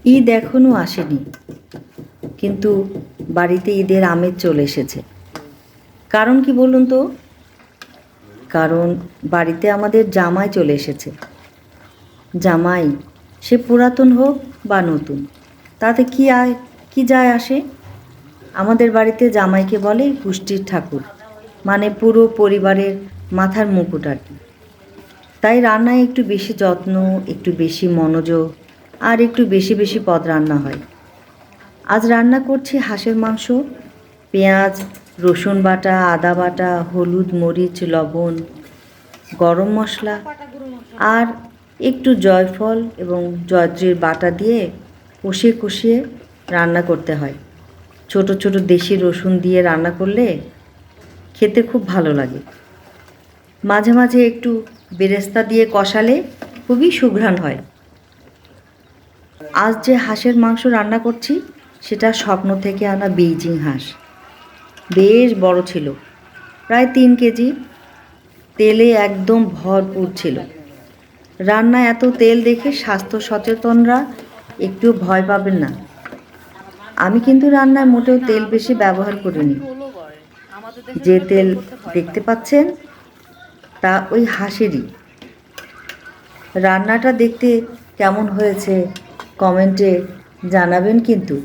ঈদ এখনও আসেনি, কিন্তু বাড়িতে ঈদের আমেজ চলে এসেছে। কারণ কি বলুন তো? কারণ বাড়িতে আমাদের জামাই চলে এসেছে। জামাই, সে পুরাতন হোক বা নতুন, তাতে কি যায় আসে? আমাদের বাড়িতে জামাইকে বলে পুষ্টির ঠাকুর, মানে পুরো পরিবারের মাথার মুকুট আর কি। তাই রান্নায় একটু বেশি যত্ন, একটু বেশি মনোযোগ, আর একটু বেশি বেশি পদ রান্না হয়। আজ রান্না করছি হাঁসের মাংস। পেঁয়াজ, রসুন বাটা, আদা বাটা, হলুদ, মরিচ, লবণ, গরম মশলা আর একটু জয়ফল এবং জয়ত্রীর বাটা দিয়ে কষিয়ে কষিয়ে রান্না করতে হয়। ছোট ছোট দেশি রসুন দিয়ে রান্না করলে খেতে খুব ভালো লাগে। মাঝে মাঝে একটু বেরেস্তা দিয়ে কষালে খুবই সুঘ্রাণ হয়। আজ যে হাঁসের মাংস রান্না করছি সেটা স্বপ্ন থেকে আনা বেইজিং হাঁস। বেশ বড় ছিল, প্রায় 3 কেজি। তেলে একদম ভরপুর ছিল। রান্নায় এত তেল দেখে স্বাস্থ্য সচেতনরা একটু ভয় পাবেন না। আমি কিন্তু রান্নায় মোটেও তেল বেশি ব্যবহার করিনি। যে তেল দেখতে পাচ্ছেন তা ওই হাঁসেরই। রান্নাটা দেখতে কেমন হয়েছে কমেন্টে জানাবেন কিন্তু।